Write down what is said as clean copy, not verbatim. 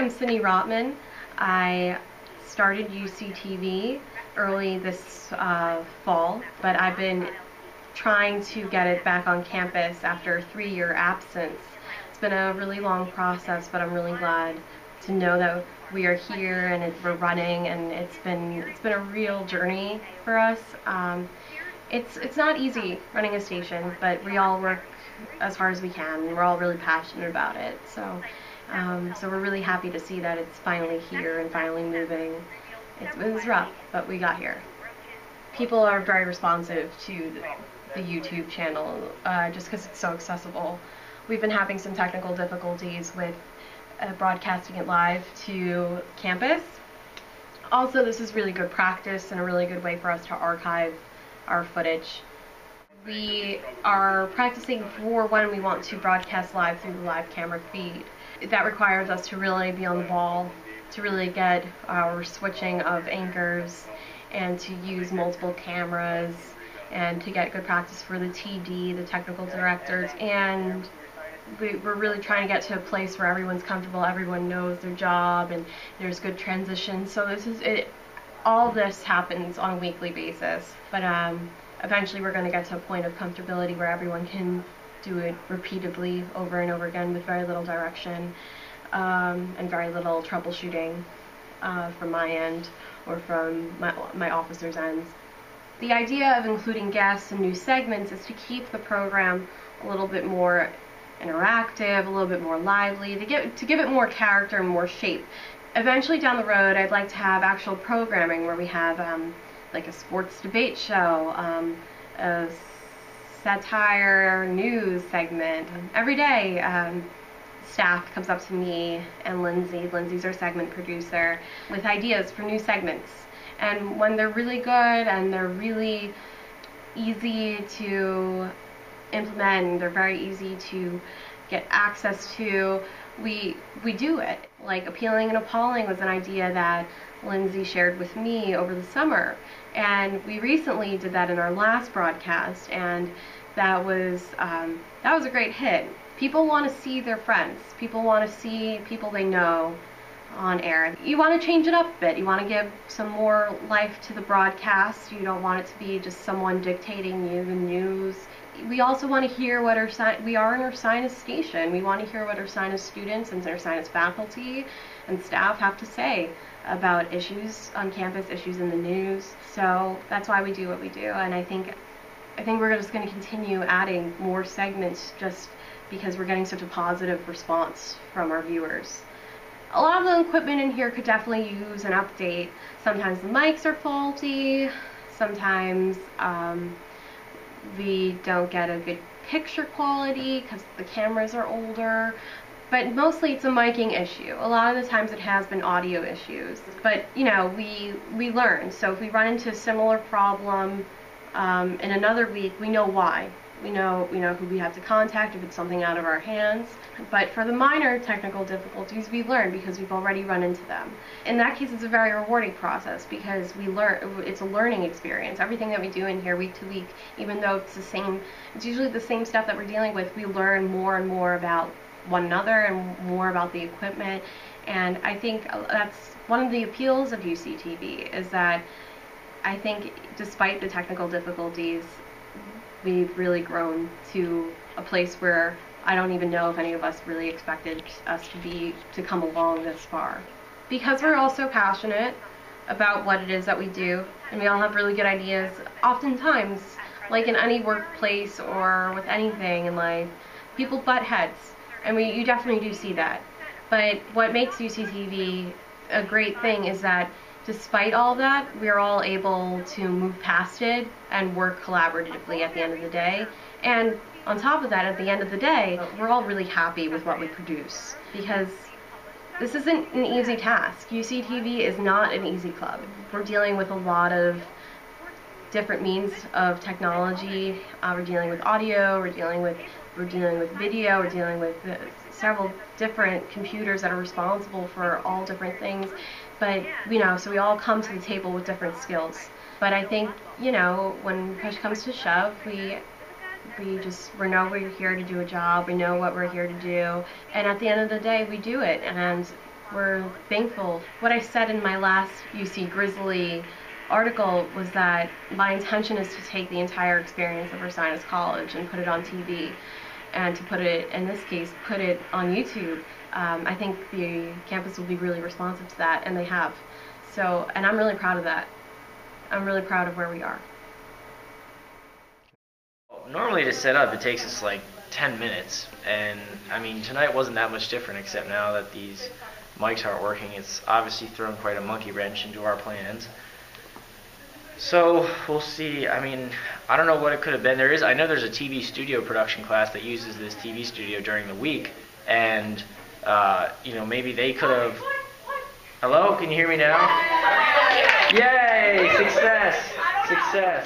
I'm Cindy Rotman. I started UCTV early this fall, but I've been trying to get it back on campus after a 3-year absence. It's been a really long process, but I'm really glad to know that we are here and we're running, and it's been a real journey for us. It's not easy running a station, but we all work as hard as we can, and we're all really passionate about it. So we're really happy to see that it's finally here and finally moving. It was rough, but we got here. People are very responsive to the YouTube channel just because it's so accessible. We've been having some technical difficulties with broadcasting it live to campus. Also, this is really good practice and a really good way for us to archive our footage. We are practicing for when we want to broadcast live through the live camera feed. That requires us to really be on the ball, to really get our switching of anchors, and to use multiple cameras, and to get good practice for the TD, the technical directors, and we're really trying to get to a place where everyone's comfortable, everyone knows their job, and there's good transition. So this is it. All this happens on a weekly basis, but eventually we're going to get to a point of comfortability where everyone can do it repeatedly over and over again with very little direction and very little troubleshooting from my end or from my officers' ends. The idea of including guests and new segments is to keep the program a little bit more interactive, a little bit more lively, to give it more character and more shape. Eventually down the road, I'd like to have actual programming where we have like a sports debate show, a satire news segment. Every day, staff comes up to me and Lindsay's our segment producer, with ideas for new segments. And when they're really good and they're really easy to implement, they're very easy to get access to, we do it. Like Appealing and Appalling was an idea that Lindsay shared with me over the summer, and we recently did that in our last broadcast, and that was a great hit. People want to see their friends. People want to see people they know on air. You want to change it up a bit. You want to give some more life to the broadcast. You don't want it to be just someone dictating you the news. We also want to hear what we are in our science station. We want to hear what our science students and our science faculty and staff have to say about issues on campus, issues in the news. So that's why we do what we do, and I think we're just going to continue adding more segments just because we're getting such a positive response from our viewers. A lot of the equipment in here could definitely use an update. Sometimes the mics are faulty, sometimes we don't get a good picture quality because the cameras are older, but mostly it's a miking issue. A lot of the times it has been audio issues, but you know, we learn. So if we run into a similar problem in another week, we know why. We know who we have to contact if it's something out of our hands. But for the minor technical difficulties, we learn because we've already run into them. In that case, it's a very rewarding process because we learn. It's a learning experience. Everything that we do in here week to week, even though it's usually the same stuff that we're dealing with, we learn more and more about one another and more about the equipment. And I think that's one of the appeals of UCTV, is that I think despite the technical difficulties, we've really grown to a place where I don't even know if any of us really expected us to come along this far. Because we're all so passionate about what it is that we do, and we all have really good ideas, oftentimes, like in any workplace or with anything in life, people butt heads, and you definitely do see that. But what makes UCTV a great thing is that despite all that, we're all able to move past it and work collaboratively at the end of the day. And on top of that, at the end of the day, we're all really happy with what we produce, because this isn't an easy task. UCTV is not an easy club. We're dealing with a lot of different means of technology. We're dealing with audio, we're dealing with video, we're dealing with several different computers that are responsible for all different things. But, so we all come to the table with different skills. But I think, when push comes to shove, we know we're here to do a job, we know what we're here to do, and at the end of the day, we do it, and we're thankful. What I said in my last UC Grizzly article was that my intention is to take the entire experience of Ursinus College and put it on TV, and to put it, in this case, put it on YouTube. I think the campus will be really responsive to that, and they have. So, and I'm really proud of that. I'm really proud of where we are. Normally to set up, it takes us like 10 minutes, and I mean, tonight wasn't that much different, except now that these mics aren't working, it's obviously thrown quite a monkey wrench into our plans. So we'll see. I mean, I don't know what it could have been. I know there's a TV studio production class that uses this TV studio during the week, and you know, maybe they could have. Hello, can you hear me now? Yay! Success! Success!